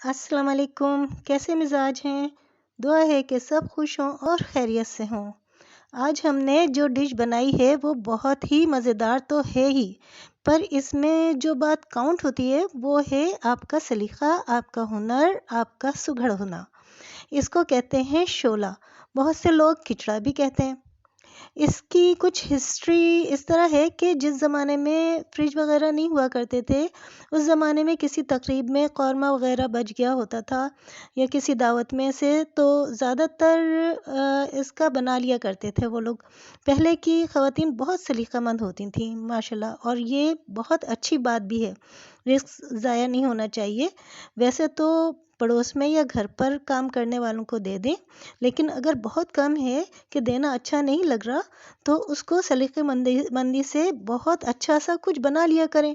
अस्सलाम वालेकुम। कैसे मिजाज हैं? दुआ है कि सब खुश हों और खैरियत से हों। आज हमने जो डिश बनाई है वो बहुत ही मज़ेदार तो है ही, पर इसमें जो बात काउंट होती है वो है आपका सलीका, आपका हुनर, आपका सुघड़ होना। इसको कहते हैं शोला। बहुत से लोग खिचड़ा भी कहते हैं। इसकी कुछ हिस्ट्री इस तरह है कि जिस ज़माने में फ्रिज वगैरह नहीं हुआ करते थे, उस ज़माने में किसी तकरीब में कौरमा वगैरह बच गया होता था या किसी दावत में से तो ज़्यादातर इसका बना लिया करते थे वो लोग। पहले की ख़वातीन बहुत सलीक़ामंद होती थीं माशाल्लाह, और ये बहुत अच्छी बात भी है। रिस्क ज़ाया नहीं होना चाहिए। वैसे तो पड़ोस में या घर पर काम करने वालों को दे दें, लेकिन अगर बहुत कम है कि देना अच्छा नहीं लग रहा, तो उसको सलीक़े मंदी से बहुत अच्छा सा कुछ बना लिया करें।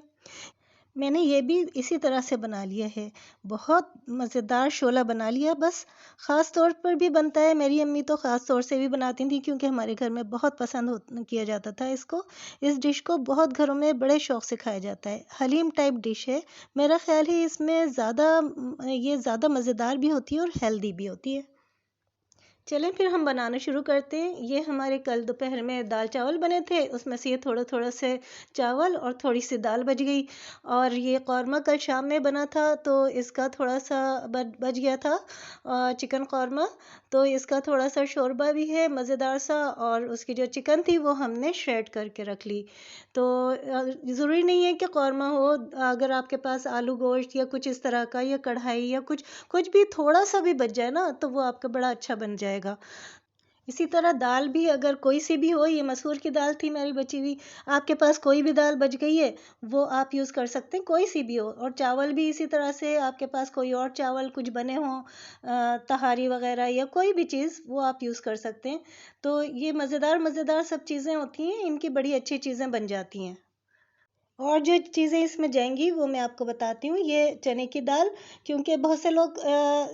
मैंने ये भी इसी तरह से बना लिया है। बहुत मज़ेदार शोला बना लिया। बस ख़ास तौर पर भी बनता है, मेरी अम्मी तो ख़ास तौर से भी बनाती थी क्योंकि हमारे घर में बहुत पसंद किया जाता था इसको। इस डिश को बहुत घरों में बड़े शौक़ से खाया जाता है। हलीम टाइप डिश है। मेरा ख़्याल है इसमें ये ज़्यादा मज़ेदार भी होती है और हेल्दी भी होती है। चलें फिर हम बनाना शुरू करते हैं। ये हमारे कल दोपहर में दाल चावल बने थे, उसमें से ये थोड़ा-थोड़ा से चावल और थोड़ी-सी दाल बच गई। और ये कौरमा कल शाम में बना था तो इसका थोड़ा-सा बच गया था चिकन कौरमा, तो इसका थोड़ा-सा शोरबा भी है मज़ेदार सा, और उसकी जो चिकन थी वो हमने श्रेड करके रख ली। तो ज़रूरी नहीं है कि कौरमा हो, अगर आपके पास आलू गोश्त या कुछ इस तरह का या कढ़ाई या कुछ कुछ भी थोड़ा-सा भी बच जाए ना, तो वो आपका बड़ा अच्छा बन जाएगा। इसी तरह दाल भी अगर कोई सी भी हो, ये मसूर की दाल थी मेरी बची हुई, आपके पास कोई भी दाल बच गई है, वो आप यूज़ कर सकते हैं, कोई सी भी हो। और चावल भी इसी तरह से आपके पास कोई और चावल कुछ बने हों, तहारी वगैरह या कोई भी चीज़, वो आप यूज़ कर सकते हैं। तो ये मज़ेदार सब चीज़ें होती हैं, इनकी बड़ी अच्छी चीज़ें बन जाती हैं। और जो चीज़ें इसमें जाएँगी वो मैं आपको बताती हूँ। ये चने की दाल, क्योंकि बहुत से लोग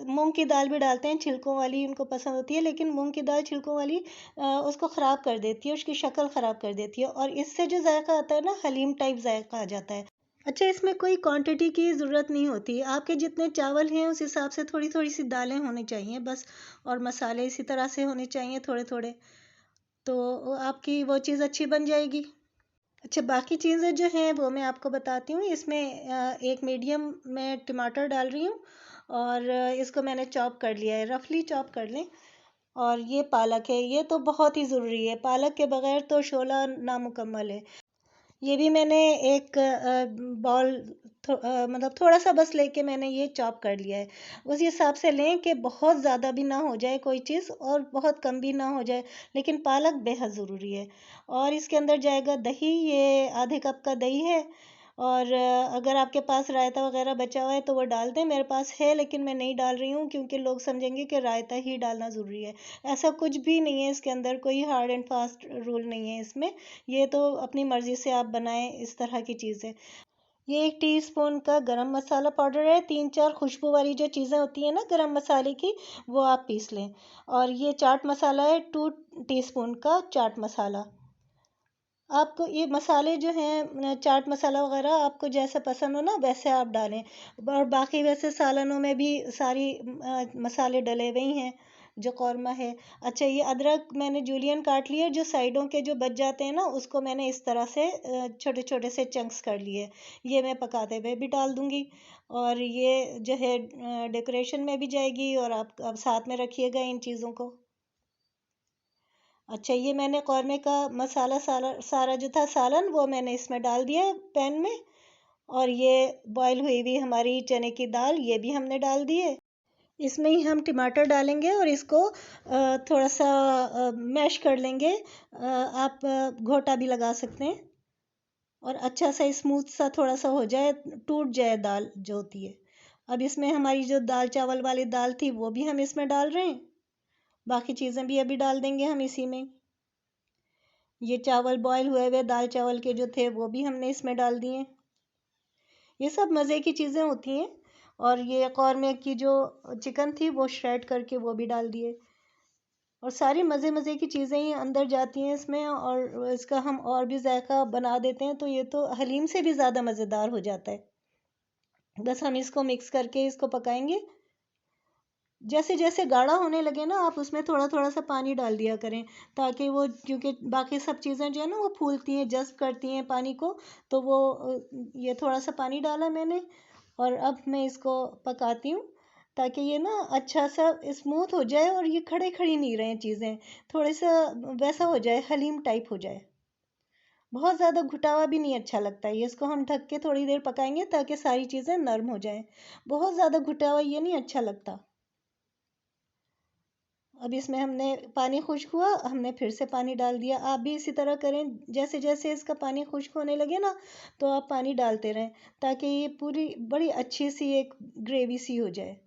मूँग की दाल भी डालते हैं, छिलकों वाली उनको पसंद होती है, लेकिन मूँग की दाल छिलकों वाली उसको ख़राब कर देती है, उसकी शक्ल ख़राब कर देती है, और इससे जो ज़ायक़ा आता है ना, हलीम टाइप ज़ायक़ा आ जाता है। अच्छा, इसमें कोई क्वांटिटी की ज़रूरत नहीं होती। आपके जितने चावल हैं उस हिसाब से थोड़ी-थोड़ी सी दालें होनी चाहिए बस, और मसाले इसी तरह से होने चाहिए थोड़े-थोड़े, तो आपकी वो चीज़ अच्छी बन जाएगी। अच्छा, बाकी चीज़ें जो हैं वो मैं आपको बताती हूँ। इसमें एक मीडियम मैं टमाटर डाल रही हूँ, और इसको मैंने चॉप कर लिया है, रफली चॉप कर लें। और ये पालक है, ये तो बहुत ही ज़रूरी है, पालक के बगैर तो शोला नामुकम्मल है। ये भी मैंने एक बॉल मतलब थोड़ा-सा बस लेके मैंने ये चॉप कर लिया है। उस हिसाब से लें कि बहुत ज़्यादा भी ना हो जाए कोई चीज़ और बहुत कम भी ना हो जाए, लेकिन पालक बेहद ज़रूरी है। और इसके अंदर जाएगा दही, ये आधे कप का दही है। और अगर आपके पास रायता वग़ैरह बचा हुआ है तो वो डाल दें, मेरे पास है लेकिन मैं नहीं डाल रही हूँ क्योंकि लोग समझेंगे कि रायता ही डालना ज़रूरी है। ऐसा कुछ भी नहीं है इसके अंदर, कोई हार्ड एंड फास्ट रूल नहीं है इसमें। ये तो अपनी मर्ज़ी से आप बनाएँ इस तरह की चीज़ें। ये 1 टीस्पून का गरम मसाला पाउडर है, 3-4 खुशबू वाली जो चीज़ें होती हैं ना गरम मसाले की, वो आप पीस लें। और ये चाट मसाला है, 2 टीस्पून का चाट मसाला। आपको ये मसाले जो हैं चाट मसाला वग़ैरह आपको जैसा पसंद हो ना वैसे आप डालें। और बाकी वैसे सालनों में भी सारी मसाले डले हुए ही हैं, जो कौरमा है। अच्छा, ये अदरक मैंने जूलियन काट लिया, जो साइडों के जो बच जाते हैं ना उसको मैंने इस तरह से छोटे-छोटे से चंक्स कर लिए। ये मैं पकाते हुए भी डाल दूँगी, और ये जो है डेकोरेशन में भी जाएगी, और आप अब साथ में रखिएगा इन चीज़ों को। अच्छा, ये मैंने कौरमे का मसाला सारा जो था सालन, वो मैंने इसमें डाल दिया है पैन में। और ये बॉयल हुई हुई हमारी चने की दाल, ये भी हमने डाल दी है। इसमें ही हम टमाटर डालेंगे और इसको थोड़ा सा मैश कर लेंगे। आप घोटा भी लगा सकते हैं, और अच्छा सा स्मूथ सा थोड़ा सा हो जाए, टूट जाए दाल जो होती है। अब इसमें हमारी जो दाल चावल वाली दाल थी वो भी हम इसमें डाल रहे हैं। बाकी चीज़ें भी अभी डाल देंगे हम इसी में। ये चावल बॉयल हुए हुए दाल चावल के जो थे वो भी हमने इसमें डाल दिए। ये सब मज़े की चीज़ें होती हैं। और ये कौरमे की जो चिकन थी वो श्रेड करके वो भी डाल दिए, और सारी मज़े की चीज़ें ही अंदर जाती हैं इसमें, और इसका हम और भी जायका बना देते हैं तो ये तो हलीम से भी ज़्यादा मज़ेदार हो जाता है। बस हम इसको मिक्स करके इसको पकाएंगे। जैसे जैसे गाढ़ा होने लगे ना, आप उसमें थोड़ा थोड़ा सा पानी डाल दिया करें, ताकि वो, क्योंकि बाकी सब चीज़ें जो है ना वो फूलती हैं, जज़्ब करती हैं पानी को, तो वो ये थोड़ा सा पानी डाला मैंने। और अब मैं इसको पकाती हूँ, ताकि ये ना अच्छा सा स्मूथ हो जाए और ये खड़े खड़ी नहीं रहें चीज़ें, थोड़े सा वैसा हो जाए, हलीम टाइप हो जाए। बहुत ज़्यादा घुटावा भी नहीं अच्छा लगता है। ये इसको हम ढक के थोड़ी देर पकाएंगे ताकि सारी चीज़ें नरम हो जाएं। बहुत ज़्यादा घुटा हुआ ये नहीं अच्छा लगता। अब इसमें हमने पानी खुश्क हुआ, हमने फिर से पानी डाल दिया। आप भी इसी तरह करें, जैसे जैसे इसका पानी खुश्क होने लगे ना, तो आप पानी डालते रहें, ताकि ये पूरी बड़ी अच्छी सी एक ग्रेवी सी हो जाए।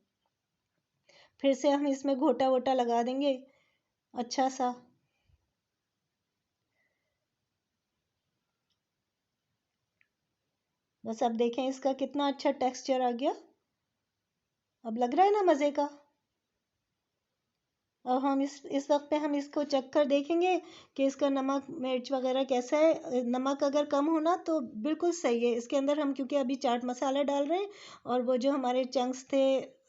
फिर से हम इसमें घोटा वोटा लगा देंगे अच्छा सा। बस अब देखें इसका कितना अच्छा टेक्सचर आ गया। अब लग रहा है ना मज़े का। अब हम इस वक्त पे हम इसको चख कर देखेंगे कि इसका नमक मिर्च वगैरह कैसा है। नमक अगर कम होना तो बिल्कुल सही है। इसके अंदर हम क्योंकि अभी चाट मसाला डाल रहे हैं, और वो जो हमारे चंक्स थे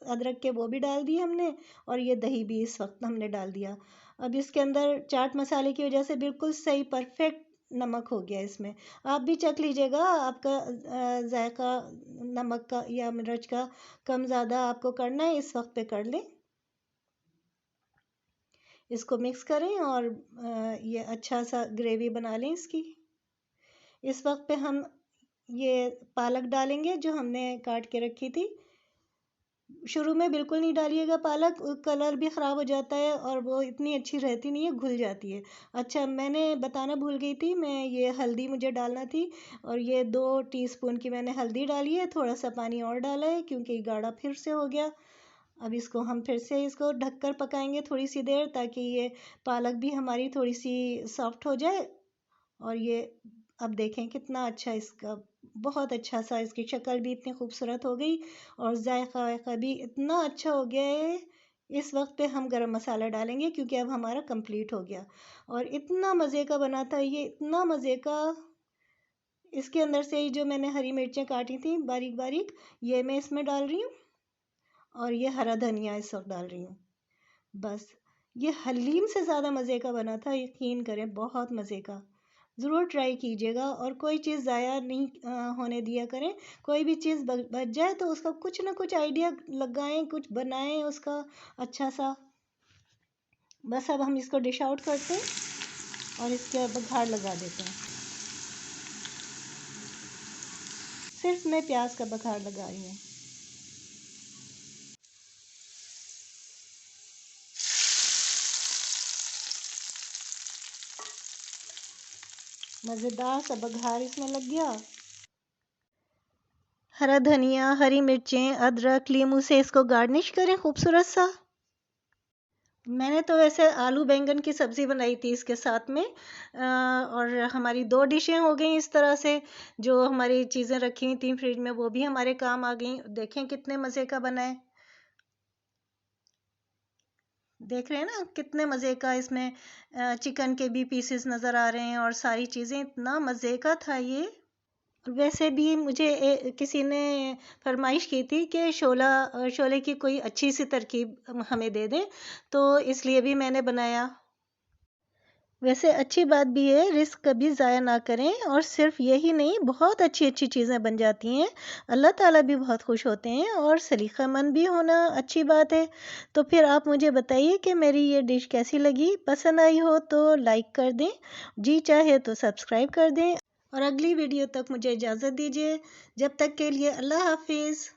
अदरक के वो भी डाल दिए हमने, और ये दही भी इस वक्त हमने डाल दिया। अब इसके अंदर चाट मसाले की वजह से बिल्कुल सही परफेक्ट नमक हो गया इसमें। आप भी चख लीजिएगा, आपका जायका नमक का या मिर्च का कम ज़्यादा आपको करना है, इस वक्त पे कर लें। इसको मिक्स करें और ये अच्छा सा ग्रेवी बना लें इसकी। इस वक्त पे हम ये पालक डालेंगे जो हमने काट के रखी थी। शुरू में बिल्कुल नहीं डालिएगा पालक, कलर भी ख़राब हो जाता है और वो इतनी अच्छी रहती नहीं है, घुल जाती है। अच्छा, मैंने बताना भूल गई थी, मैं ये हल्दी मुझे डालना थी, और ये 2 टीस्पून की मैंने हल्दी डाली है। थोड़ा सा पानी और डाला है क्योंकि गाढ़ा फिर से हो गया। अब इसको हम फिर से इसको ढककर पकाएंगे थोड़ी सी देर, ताकि ये पालक भी हमारी थोड़ी सी सॉफ्ट हो जाए। और ये अब देखें कितना अच्छा इसका, बहुत अच्छा सा, इसकी शक्ल भी इतनी खूबसूरत हो गई और जायका वायका भी इतना अच्छा हो गया है। इस वक्त पे हम गरम मसाला डालेंगे क्योंकि अब हमारा कंप्लीट हो गया। और इतना मज़े का बना था ये, इतना मज़े का। इसके अंदर से ही जो मैंने हरी मिर्चें काटी थी बारीक बारीक, ये मैं इसमें डाल रही हूँ, और ये हरा धनिया इस वक्त डाल रही हूँ। बस, ये हलीम से ज़्यादा मज़े का बना था, यकीन करें, बहुत मज़े का। ज़रूर ट्राई कीजिएगा, और कोई चीज़ ज़ाया नहीं होने दिया करें। कोई भी चीज़ बच जाए तो उसका कुछ ना कुछ आइडिया लगाएं, कुछ बनाएं उसका अच्छा सा। बस अब हम इसको डिश आउट करते हैं और इसके बघार लगा देते हैं। सिर्फ मैं प्याज का बघार लगा रही हूँ। मज़ेदार सा बघार इसमें लग गया। हरा धनिया, हरी मिर्चें, अदरक, लीमू से इसको गार्निश करें खूबसूरत सा। मैंने तो वैसे आलू बैंगन की सब्ज़ी बनाई थी इसके साथ में, और हमारी 2 डिशें हो गई इस तरह से। जो हमारी चीज़ें रखी हुई थी फ्रिज में वो भी हमारे काम आ गई। देखें कितने मज़े का बना है। देख रहे हैं ना कितने मज़े का इसमें चिकन के भी पीसेस नज़र आ रहे हैं, और सारी चीज़ें, इतना मज़े का था ये। वैसे भी मुझे किसी ने फरमाइश की थी कि शोले की कोई अच्छी सी तरकीब हमें दे दें, तो इसलिए भी मैंने बनाया। वैसे अच्छी बात भी है, रिस्क कभी ज़ाया ना करें, और सिर्फ यही नहीं, बहुत अच्छी अच्छी चीज़ें बन जाती हैं। अल्लाह ताला भी बहुत खुश होते हैं, और सलीक़ामंद भी होना अच्छी बात है। तो फिर आप मुझे बताइए कि मेरी ये डिश कैसी लगी। पसंद आई हो तो लाइक कर दें, जी चाहे तो सब्सक्राइब कर दें, और अगली वीडियो तक मुझे इजाज़त दीजिए। जब तक के लिए अल्लाह हाफिज़।